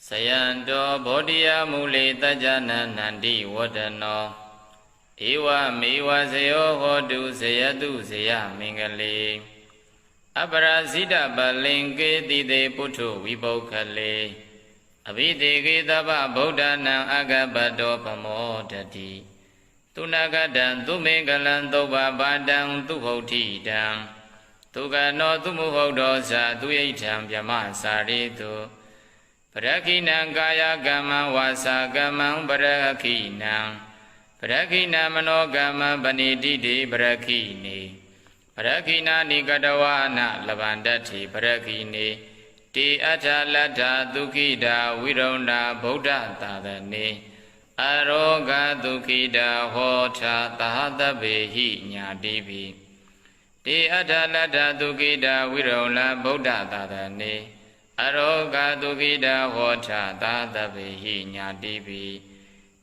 Sayando bodhiya mule tajana nandi wadano Ewa mewa seyo hodu seyadu seya mingale Aparasita balinke dide putu vibokale Abhideke taba bodhana agabado pamodati Tunagadan tumengalan toba badang tuhotidang Tukano tumuhodosa tuyaitam yama saritu Parakinang kaya gamang wasa gamang parakinang Parakina manogama banididi parakini Parakina nikadawana labandati parakini Ti atalata dukida wironda bodha tadani Aroga dukida hota tahatabehi nyadibi Ti atalata dukida wironda bodha tadani Aroga dukida hota tahatabehi nyadibi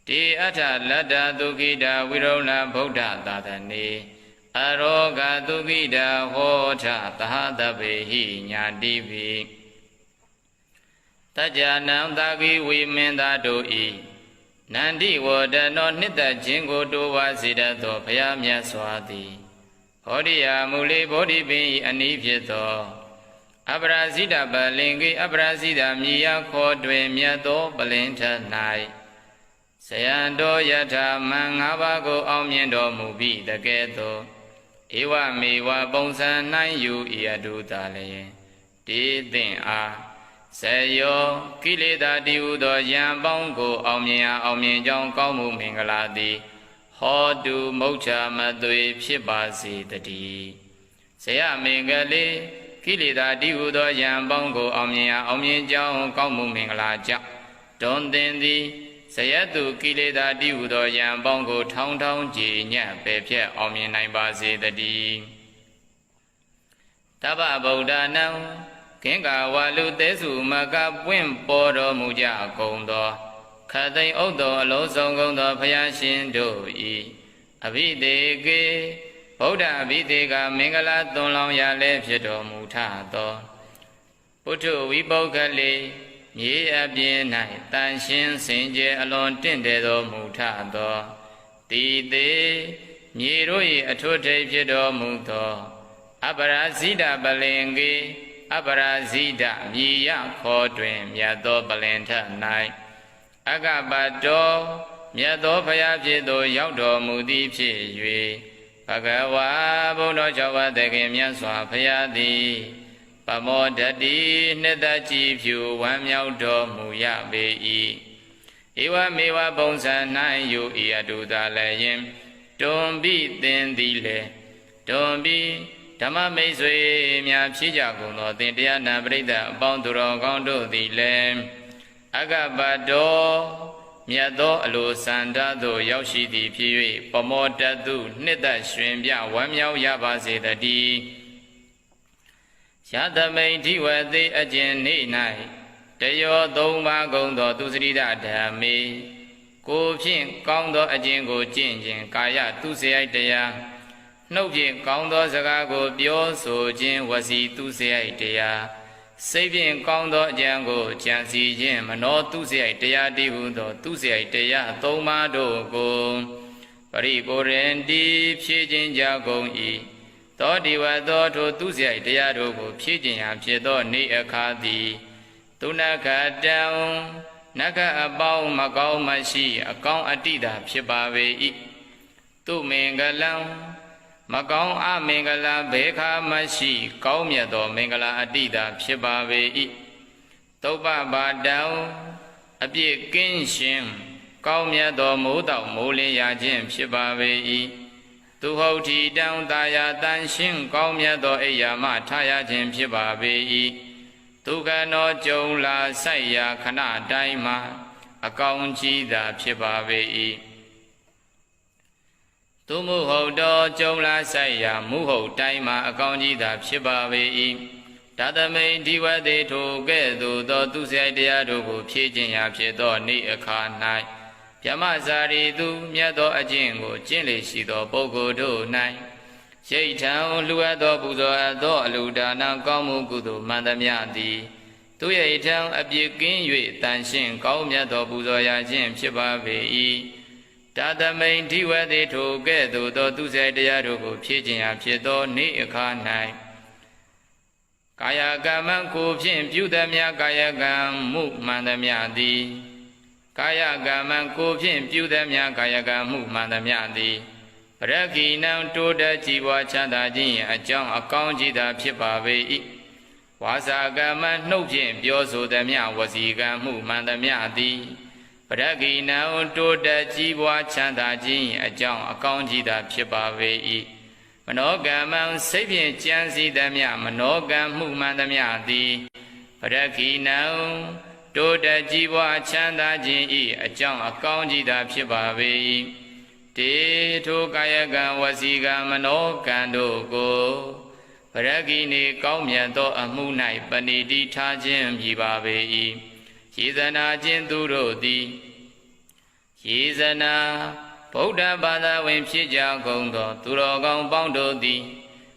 Ti atalata dukida wironda bodha tadani Aroga dukida hota tahatabehi nyadibi Tajanam dagi wiminda doi Nandi wadano nita jingo dowa sidato payamya swati Hodiya muli bodhibi anipyato Abrasida balingi abrasida miya kodwe myato balinta nai Sayando yata mangabago aumyendo mubi dageto Ewa mewa bongsan nanyu iyadu tale Ti tin a Sayo kileda diudo yambongo aumya aumyenjong kaumu mingaladi Hodu mocha madwe phibasi tati Saya mingale kileda diudo yambongo aumya aumyenjong kaumu mingalaja Don dendi Sayatu kileda diudo yambongo thong thong ji nya pe phet aumyen nai ba se tati Taba Buddha nang Kinga walu tesu maka pwin poro muja kondo Khatai odo alo song kondo phayashin do i Abhideke Buddha abhideka mingala tonlong ya le phit tor mu tha tho Puttu vibokale Nye apyin nai tan shin sin je alon tint de tho mu tha tho Ti te Nye ro yi athut thai phit tor mu tho Aparasita balinge Aparasita miya khodwin myato balinta nai Agabato myato phaya phit tho yauk tor mu thi phit yue Bhagava Buddha Java Tekin Myat Swa Phaya Thi Pamodati Nita Chi Phyu Wan Myauk tor mu ya pe i Ewa mewa bongsan nai yu iyadu tale yin Tumbi tin thi le Tumbi Dhammaမိတ်ဆွေများဖြစ်ကြကုန်သောသင်တရားနာပရိသတ်အပေါင်းသူတော်ကောင်းတို့သည်လည်းအကပတောမြတ်သောအလိုစန္ဒသို့ရောက်ရှိသည်ဖြစ်၍ပမောတတုနှစ်သက်ရွှင်ပြဝမ်းမြောက်ရပါစေတည်းယသမိန်ဓိဝတိအကျဉ်နေ့၌တယောသုံးပါးကုန်သောသူစရိဒဓမ္မေကိုဖြင့်ကောင်းသောအကျဉ်ကိုကျင့်ခြင်းကာယသူစရိုက်တရားနှုတ်ဖြင့်ကောင်းသောစကားကိုပြောဆိုခြင်းဝစီသူစရိုက်တရားစိတ်ဖြင့်ကောင်းသောအကြံကိုကြံစီခြင်းမနောသူစရိုက်တရားတည်းဟုသောသူစရိုက်တရားသုံးပါးတို့ကိုပရိပုရင်တိဖြည့်ခြင်းကြကုန်၏သောဒီဝသောထိုသူစရိုက်တရားတို့ကိုဖြည့်ခြင်းရာဖြစ်သောနေ့အခါသည်သူနခတံနခအပေါင်းမကောင်းမရှိအကောင်းအတ္တိတာဖြစ်ပါပေ၏သူမင်္ဂလံမကောင်းအမင်္ဂလာဘေခါမရှိကောင်းမြတ်သောမင်္ဂလာအတ္တိတာဖြစ်ပါပေ၏သုပ္ပပါတံအပြည့်ကင်းရှင်ကောင်းမြတ်သောမိုးတောက်မိုးလင်းရခြင်းဖြစ်ပါပေ၏သူဟုတ်ထီတံတာယာတန်ရှင်ကောင်းမြတ်သောအိယာမထရခြင်းဖြစ်ပါပေ၏ဒုက္ခနောကြုံလာဆိုင်ရာခဏတိုင်းမှာအကောင်းကြီးသာဖြစ်ပါပေ၏သူမှုဟုတ်တော်ကြုံလာဆိုင်ရာမူဟုတ်တိုင်းမှာအကောင်းကြီးသာဖြစ်ပါပေ၏ဒါသမိန်ဒီဝတိထိုကဲ့သို့သောသူစရိုက်တရားတို့ကိုဖြည့်ခြင်းရာဖြစ်သောနေ့အခါ၌ဗျမဇာရီသူမြတ်သောအကျင့်ကိုကျင့်လေရှိသောပုဂ္ဂိုလ်တို့၌ရိတ်ထံလှူအပ်သောပူဇော်အပ်သောအလူဒါနကောင်းမှုကုသိုလ်မှန်သမျှသည် သူရဲ့ထံအပြစ်ကင်း၍တန်ရှင်းကောင်းမြတ်သောပူဇော်ရာခြင်းဖြစ်ပါပေ၏တာသမိန်ဓိဝတိထိုကဲ့သို့သောသူစေတရားတို့ကိုဖြည့်ခြင်းရာဖြစ်သောနေ့အခါ၌ကာယကမ္မကိုဖြင့်ပြုသမျှကာယကံမှုမှန်သမျှသည်ကာယကမ္မကိုဖြင့်ပြုသမျှကာယကံမှုမှန်သမျှသည်ပရဂိဏံတိုးတက်ကြည်ပွားချမ်းသာခြင်းအကြောင်းအကောင်းကြီးသာဖြစ်ပါပေ၏ဝါစာကမ္မနှုတ်ဖြင့်ပြောဆိုသမျှဝစီကံမှုမှန်သမျှသည်ပရဂိဏံတိုးတက်ကြည်ပွားချမ်းသာခြင်းအကြောင်းအကောင်းကြီးသာဖြစ်ပါပေ၏မနောကမ္မစိတ်ဖြင့်ကြံစည်သမျှမနောကံမှုမှန်သမျှသည်ပရဂိဏံတိုးတက်ကြည်ပွားချမ်းသာခြင်း၏အကြောင်းအကောင်းကြီးသာဖြစ်ပါပေ၏တေထိုကာယကံဝစီကံမနောကံတို့ကိုပရဂိနေကောင်းမြတ်သောအမှု၌ပဏိတိထားခြင်းဖြစ်ပါပေ၏ယေဇနာခြင်းသူတို့သည်ယေဇနာဗုဒ္ဓဘာသာဝင်ဖြစ်ကြကုန်သောသူတော်ကောင်းပေါင်းတို့သည်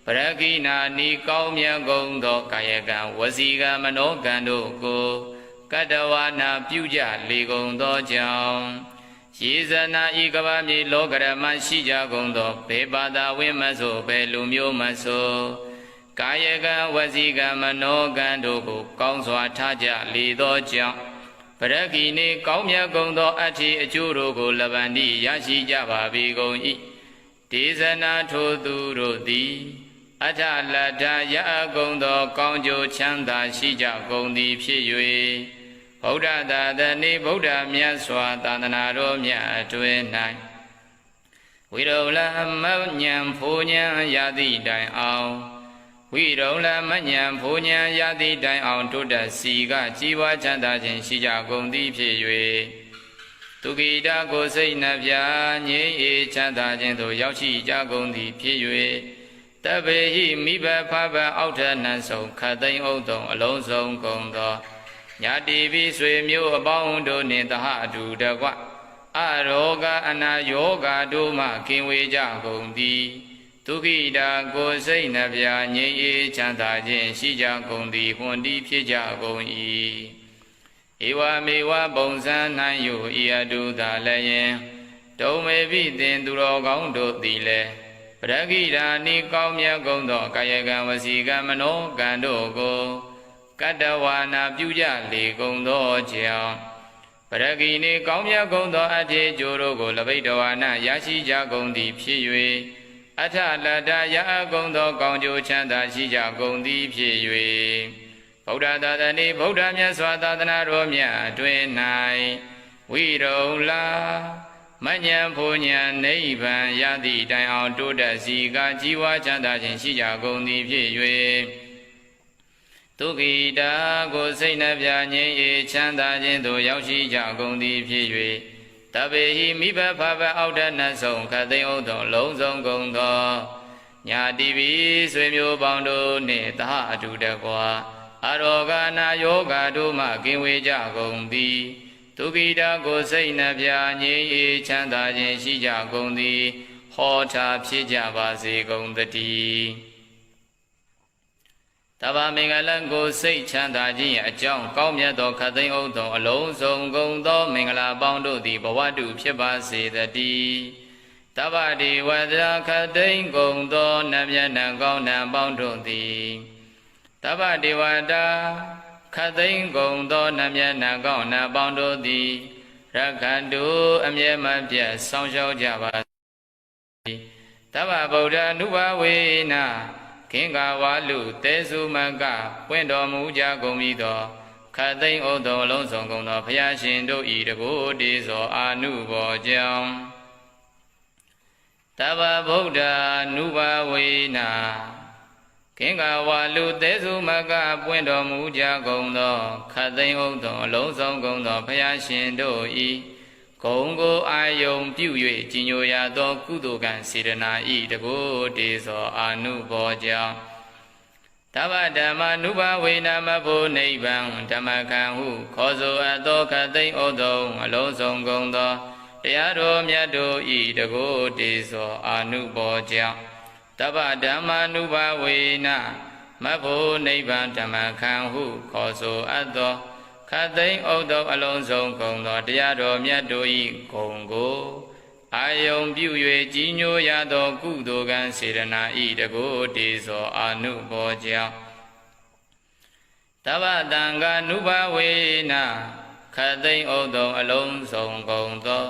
ပရဂိနာနီကောင်းမြတ်ကုန်သောကာယကံဝစီကံမနောကံတို့ကိုကတ္တဝနာပြုကြလေကုန်သောကြောင့်ယေဇနာဤကဘာမြေလောကရမရှိကြကုန်သောဘေဘာသာဝင်မဆိုဘယ်လူမျိုးမဆိုကာယကံဝစီကံမနောကံတို့ကိုကောင်းစွာထားကြလေသောကြောင့်ပရဂိနေကောင်းမြတ်ကုန်သောအဋ္ဌိအကျိုးတို့ကိုလဗန္တိရရှိကြပါပေကုန်၏ဒေသနာထိုသူတို့သည်အထလတ္ထရအကုန်သောကောင်းကျိုးချမ်းသာရှိကြကုန်သည်ဖြစ်၍ဗုဒ္ဓသာသနေဗုဒ္ဓမြတ်စွာသာသနာတော်မြတ်အတွင်း၌ဝိရုလမဉ္ဇဉ်ဖူဉ္ဇဉ်ရသည့်တိုင်အောင်ဝိရုလမဉ္ဇဉ်ဖူဉ္ဇဉ်ရသည့်တိုင်အောင်တိုးတက်စီကကြီးပွားချမ်းသာခြင်းရှိကြကုန်သည်ဖြစ်၍သူဂိတာကိုစိတ်နှပြငြိမ်းအေးချမ်းသာခြင်းသို့ရောက်ရှိကြကုန်သည်ဖြစ်၍တပေဟိမိဘဖဘအောက်ထနံဆုံးခတ်သိမ်းဥတုံအလုံးစုံကုန်သောညာတိပိဆွေမျိုးအပေါင်းတို့နှင့်တဟအတူတကွအရောဂအနာယောဂတို့မှကင်းဝေးကြကုန်သည်ဒုက္ခိတာကိုစိတ်နှပြငြိမ်းအေးချမ်းသာခြင်းရှိကြကုန်သည်ဟွန်တီဖြစ်ကြကုန်၏ဧဝမေဝပုံစံ၌ယဤအတုသာလည်းယင်တုံမေပိသင်သူတော်ကောင်းတို့သည်လည်းပရဂိရာနိကောင်းမြတ်ကုန်သောကာယကံဝစီကံမနောကံတို့ကိုကတ္တဝနာပြုကြလေကုန်သောကြောင့်ပရဂိနေကောင်းမြတ်ကုန်သောအဋ္ဌိကျိုးတို့ကိုလဘိတဝနာရရှိကြကုန်သည်ဖြစ်၍အထလတ္တရအကုန်သောကောင်းကျိုးချမ်းသာရှိကြကုန်သည်ဖြစ်၍ဗုဒ္ဓသာသနေဗုဒ္ဓမြတ်စွာသာသနာတော်မြတ်အတွင်း၌ဝိရုလာမဉ္ဇဉ်ဖူဉ္ဇဉ်နိဗ္ဗာန်ရသည့်တိုင်အောင်တိုးတက်စီကကြီးဝါချမ်းသာခြင်းရှိကြကုန်သည်ဖြစ်၍သူဂိတာကိုစိတ်နှပြငြိမ်းအေးချမ်းသာခြင်းသို့ရောက်ရှိကြကုန်သည်ဖြစ်၍တပေဟိမိဘဖဘအောက်ထနတ်ဆုံးခတ်သိမ်းဥသောလုံးစုံကုန်သောညာတိပိဆွေမျိုးပေါင်းတို့နှင့်တဟအတူတကွာအရောဂနာယောဂတို့မှကင်းဝေးကြကုန်သည်သူဂိတာကိုစိတ်နှပြငြိမ်းအေးချမ်းသာခြင်းရှိကြကုန်သည်ဟောထားဖြစ်ကြပါစေကုန်သတည်းတဘာမင်္ဂလံကိုစိတ်ချမ်းသာခြင်းအကြောင်းကောင်းမြတ်သောခတ်သိမ်းဥသောအလုံးစုံကုန်သောမင်္ဂလာပေါင်းတို့သည်ဘဝတုဖြစ်ပါစေတည်းတဘာဒီဝတ္တခတ်သိမ်းကုန်သောနတ်မြတ်နံကောင်းနံပေါင်းတို့သည်တဘာဒီဝတ္တခတ်သိမ်းကုန်သောနတ်မြတ်နံကောင်းနံပေါင်းတို့သည်ရက္ခန္တုအမြဲမပြတ်ဆောင်ရှောက်ကြပါစေတဘာဗုဒ္ဓအနုဘဝေနခင်္ဃဝါလူတေစုမကပွင့်တော်မူကြကုန်ပြီသောခတ်သိမ်းဥသောအလုံးစုံကုန်သောဘုရားရှင်တို့ဤတကိုယ်တည်းသောအာနုဘောကြောင့်တဗ္ဗဗုဒ္ဓနုဘဝေနခင်္ဃဝါလူတေစုမကပွင့်တော်မူကြကုန်သောခတ်သိမ်းဥသောအလုံးစုံကုန်သောဘုရားရှင်တို့ဤဂုံကိုအာယုံပြု၍ကြီးညိုရသောကုသိုလ်ကံစေတနာဤတကိုယ်တည်းသောအာနုဘောကြောင့်တဗ္ဗဓမ္မနုဘဝေနမဖို့နိဗ္ဗာန်ဓမ္မခံဟုခေါ်ဆိုအပ်သောခတ်သိမ်းဥသောအလုံးစုံကုန်သောတရားတော်မြတ်တို့ဤတကိုယ်တည်းသောအာနုဘောကြောင့်တဗ္ဗဓမ္မနုဘဝေန မဖို့နိဗ္ဗာန်ဓမ္မခံဟုခေါ်ဆိုအပ်သောခတ်သိမ်းဥဒ္ဓအလုံးစုံကုန်သောတရားတော်မြတ်တို့၏ဂုဏ်ကိုအာယုံပြု၍ကြီးညိုရသောကုသိုလ်ကံစေရနာဤတကုတေသောအာနုဘောကြောင့်တဗ္ဗတံဃာနုဘဝေနခတ်သိမ်းဥဒ္ဓအလုံးစုံကုန်သော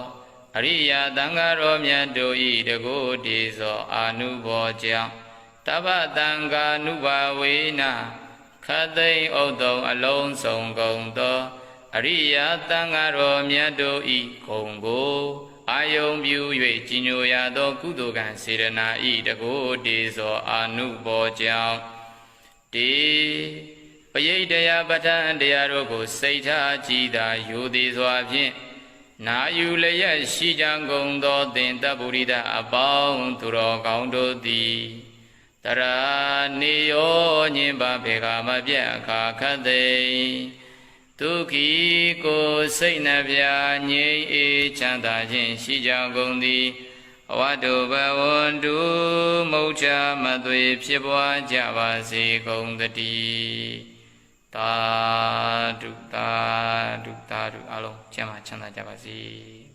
အရိယာသံဃာတော်မြတ်တို့ဤတကုတေသောအာနုဘောကြောင့်တဗ္ဗတံဃာနုဘဝေနခတ်သိမ်းဥဒ္ဓအလုံးစုံကုန်သောအရိယာသံဃာတော်မြတ်တို့ဤဂုဏ်ကိုအာယုံပြု၍ကြီးညိုရသောကုသိုလ်ကံစေရနာဤတကုတေသောအာနုဘောကြောင့်တေပရိဒယပဋ္ဌာန်းတရားတို့ကိုစိတ်ထားကြည်သာယူသည်စွာဖြင့်နာယူလျက်ရှိကြကုန်သောသင်္တပုရိသအပေါင်းသူတော်ကောင်းတို့သည်တရာနေယောညင်ပါဘေကမပြတ်အခါခတ်သိဒုက္ခိကိုစိတ်နှပြငြိမ်းအေးချမ်းသာခြင်းရှိကြကုန်သည်ဘဝတုဘဝန္တုမုတ်ချမသွေဖြစ်ပွားကြပါစေကုန်သတည်းသာဓုသာဓုသာဓုအလုံးကျမ်းမာချမ်းသာကြပါစေ